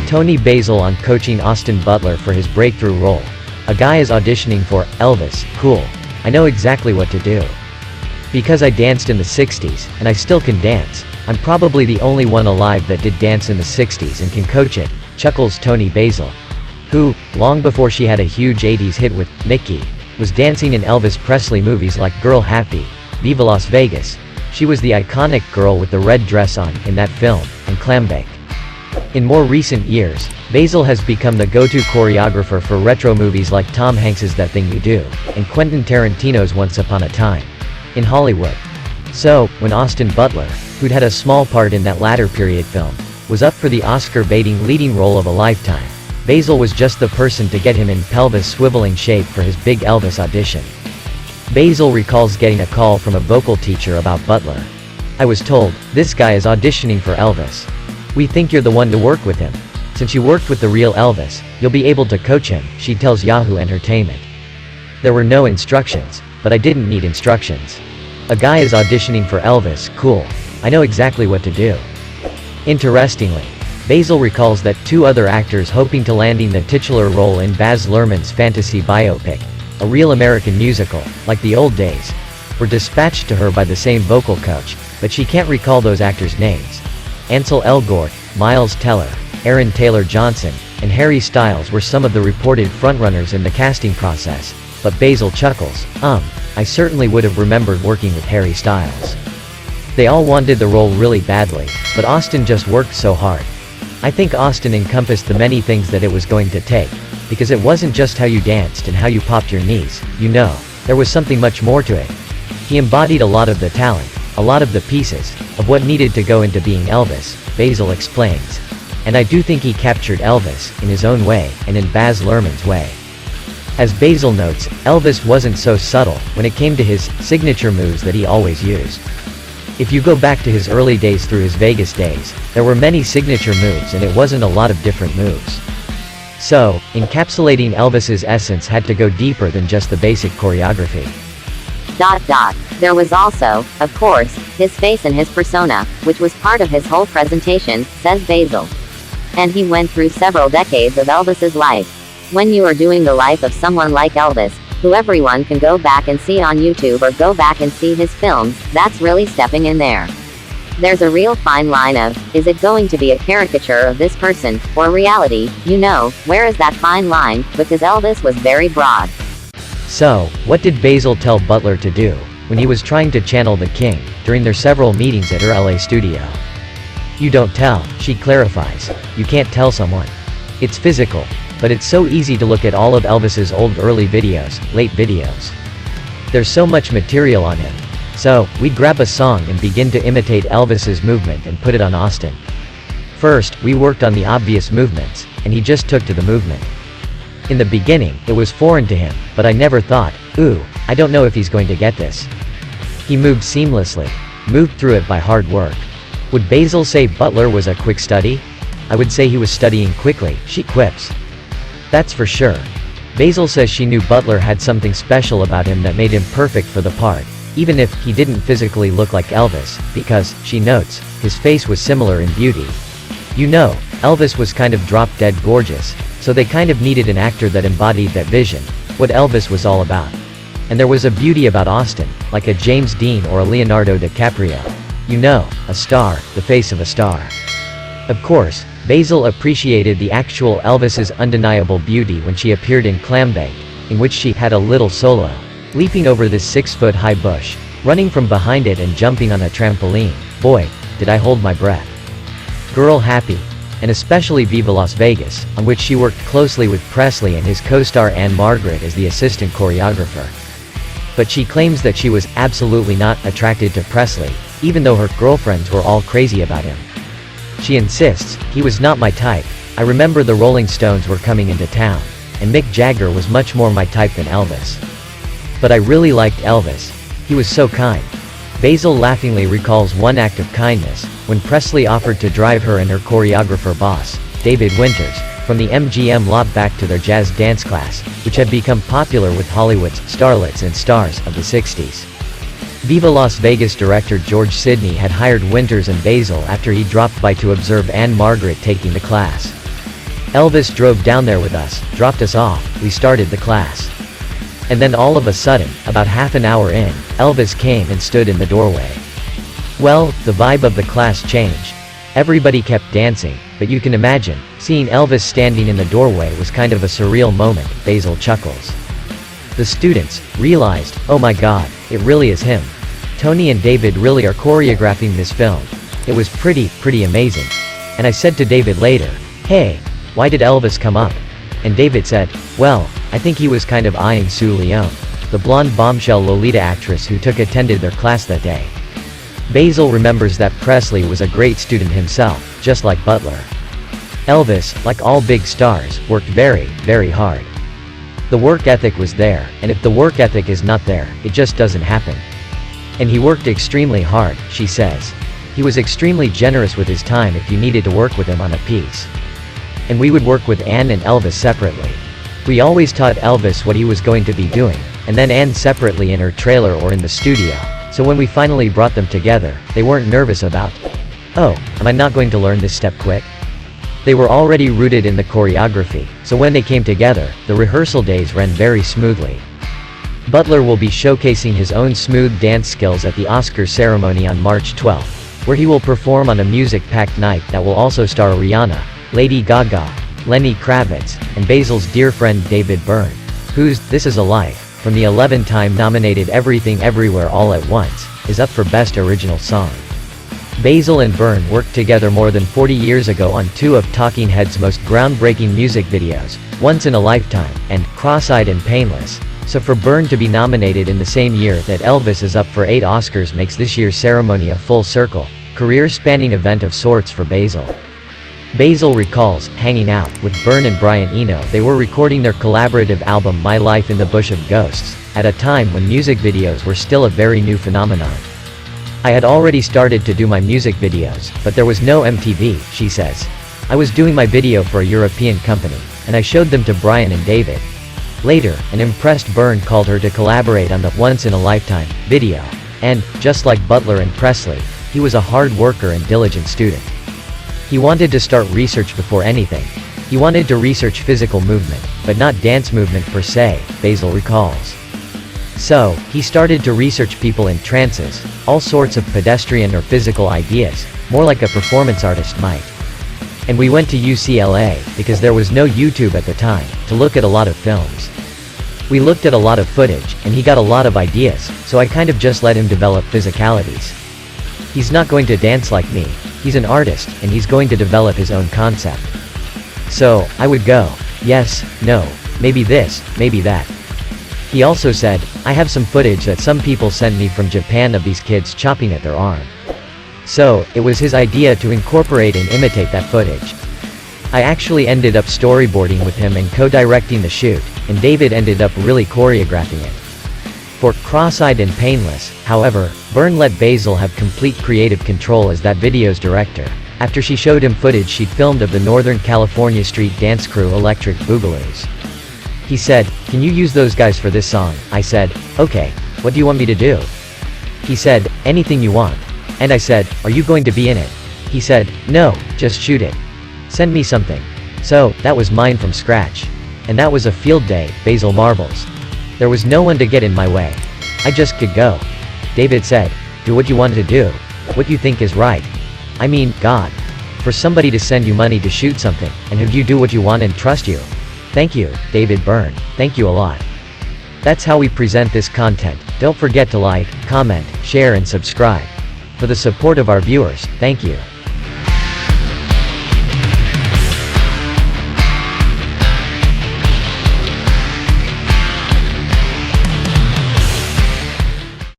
Toni Basil on coaching Austin Butler for his breakthrough role. A guy is auditioning for Elvis. Cool. I know exactly what to do. Because I danced in the 60s, and I still can dance. I'm probably the only one alive that did dance in the 60s and can coach it, chuckles Toni Basil, who, long before she had a huge 80s hit with Mickey, was dancing in Elvis Presley movies like Girl Happy, Viva Las Vegas. She was the iconic girl with the red dress on in that film, and Clambake. In more recent years, Basil has become the go-to choreographer for retro movies like Tom Hanks's That Thing You Do, and Quentin Tarantino's Once Upon a Time in Hollywood. So, when Austin Butler, who'd had a small part in that latter period film, was up for the Oscar-baiting leading role of a lifetime, Basil was just the person to get him in pelvis swiveling shape for his big Elvis audition. Basil recalls getting a call from a vocal teacher about Butler. "I was told, this guy is auditioning for Elvis. We think you're the one to work with him. Since you worked with the real Elvis, you'll be able to coach him," she tells Yahoo Entertainment. "There were no instructions, but I didn't need instructions. A guy is auditioning for Elvis, cool. I know exactly what to do." Interestingly, Basil recalls that two other actors hoping to landing the titular role in Baz Luhrmann's fantasy biopic, a real American musical, like the old days, were dispatched to her by the same vocal coach, but she can't recall those actors' names. Ansel Elgort, Miles Teller, Aaron Taylor Johnson, and Harry Styles were some of the reported frontrunners in the casting process, but Basil chuckles, I certainly would have remembered working with Harry Styles. They all wanted the role really badly, but Austin just worked so hard. I think Austin encompassed the many things that it was going to take, because it wasn't just how you danced and how you popped your knees, there was something much more to it. He embodied a lot of the talent, a lot of the pieces, of what needed to go into being Elvis, Basil explains. And I do think he captured Elvis, in his own way, and in Baz Luhrmann's way. As Basil notes, Elvis wasn't so subtle when it came to his signature moves that he always used. If you go back to his early days through his Vegas days, there were many signature moves and it wasn't a lot of different moves. So, encapsulating Elvis's essence had to go deeper than just the basic choreography. There was also, of course, his face and his persona, which was part of his whole presentation, says Basil. And he went through several decades of Elvis's life. When you are doing the life of someone like Elvis, who everyone can go back and see on YouTube or go back and see his films, that's really stepping in there. There's a real fine line of, is it going to be a caricature of this person, or reality, where is that fine line, because Elvis was very broad. So, what did Basil tell Butler to do, when he was trying to channel the king, during their several meetings at her LA studio? "You don't tell," she clarifies. "You can't tell someone. It's physical. But it's so easy to look at all of Elvis's old early videos, late videos. There's so much material on him. So, we'd grab a song and begin to imitate Elvis's movement and put it on Austin. First, we worked on the obvious movements, and he just took to the movement. In the beginning, it was foreign to him, but I never thought, ooh, I don't know if he's going to get this. He moved seamlessly, moved through it by hard work." Would Basil say Butler was a quick study? "I would say he was studying quickly," she quips. That's for sure. Basil says she knew Butler had something special about him that made him perfect for the part, even if he didn't physically look like Elvis, because, she notes, his face was similar in beauty. Elvis was kind of drop-dead gorgeous, so they kind of needed an actor that embodied that vision, what Elvis was all about. And there was a beauty about Austin, like a James Dean or a Leonardo DiCaprio. A star, the face of a star. Of course, Basil appreciated the actual Elvis's undeniable beauty when she appeared in Clambake, in which she had a little solo, leaping over this 6-foot-high bush, running from behind it and jumping on a trampoline. Boy, did I hold my breath. Girl Happy, and especially Viva Las Vegas, on which she worked closely with Presley and his co-star Anne Margaret as the assistant choreographer. But she claims that she was absolutely not attracted to Presley, even though her girlfriends were all crazy about him. She insists, "He was not my type. I remember the Rolling Stones were coming into town, and Mick Jagger was much more my type than Elvis. But I really liked Elvis. He was so kind." Basil laughingly recalls one act of kindness, when Presley offered to drive her and her choreographer boss, David Winters, from the MGM lot back to their jazz dance class, which had become popular with Hollywood's starlets and stars of the 60s. Viva Las Vegas director George Sidney had hired Winters and Basil after he dropped by to observe Anne Margaret taking the class. Elvis drove down there with us, dropped us off, we started the class. And then all of a sudden, about half an hour in, Elvis came and stood in the doorway. Well, the vibe of the class changed. Everybody kept dancing, but you can imagine, seeing Elvis standing in the doorway was kind of a surreal moment, Basil chuckles. The students realized, oh my god, it really is him. Toni and David really are choreographing this film. It was pretty amazing. And I said to David later, hey, why did Elvis come up? And David said, well, I think he was kind of eyeing Sue Leone, the blonde bombshell Lolita actress who attended their class that day. Basil remembers that Presley was a great student himself, just like Butler. Elvis, like all big stars, worked very hard. The work ethic was there, and if the work ethic is not there, it just doesn't happen. And he worked extremely hard, she says. He was extremely generous with his time if you needed to work with him on a piece. And we would work with Anne and Elvis separately. We always taught Elvis what he was going to be doing, and then Anne separately in her trailer or in the studio, so when we finally brought them together, they weren't nervous about, oh, am I not going to learn this step quick? They were already rooted in the choreography, so when they came together, the rehearsal days ran very smoothly. Butler will be showcasing his own smooth dance skills at the Oscars ceremony on March 12, where he will perform on a music-packed night that will also star Rihanna, Lady Gaga, Lenny Kravitz, and Basil's dear friend David Byrne, whose This Is a Life, from the 11-time nominated Everything Everywhere All at Once, is up for Best Original Song. Basil and Byrne worked together more than 40 years ago on two of Talking Heads' most groundbreaking music videos, Once in a Lifetime, and Cross-Eyed and Painless, so for Byrne to be nominated in the same year that Elvis is up for 8 Oscars makes this year's ceremony a full circle, career-spanning event of sorts for Basil. Basil recalls, hanging out with Byrne and Brian Eno, they were recording their collaborative album My Life in the Bush of Ghosts, at a time when music videos were still a very new phenomenon. I had already started to do my music videos, but there was no MTV, she says. I was doing my video for a European company, and I showed them to Brian and David. Later, an impressed Byrne called her to collaborate on the Once in a Lifetime video, and, just like Butler and Presley, he was a hard worker and diligent student. He wanted to start research before anything. He wanted to research physical movement, but not dance movement per se, Basil recalls. So, he started to research people in trances, all sorts of pedestrian or physical ideas, more like a performance artist might. And we went to UCLA, because there was no YouTube at the time, to look at a lot of films. We looked at a lot of footage, and he got a lot of ideas, so I kind of just let him develop physicalities. He's not going to dance like me. He's an artist, and he's going to develop his own concept. So, I would go, yes, no, maybe this, maybe that. He also said, I have some footage that some people sent me from Japan of these kids chopping at their arm. So, it was his idea to incorporate and imitate that footage. I actually ended up storyboarding with him and co-directing the shoot, and David ended up really choreographing it. For Cross-Eyed and Painless, however, Byrne let Basil have complete creative control as that video's director, after she showed him footage she'd filmed of the Northern California street dance crew Electric Boogaloos. He said, can you use those guys for this song? I said, okay, what do you want me to do? He said, anything you want. And I said, are you going to be in it? He said, no, just shoot it. Send me something. So, that was mine from scratch. And that was a field day, Basil marvels. There was no one to get in my way. I just could go. David said, do what you want to do. What you think is right. I mean, God. For somebody to send you money to shoot something, and have you do what you want and trust you. Thank you, David Byrne. Thank you a lot. That's how we present this content. Don't forget to like, comment, share and subscribe. For the support of our viewers, thank you.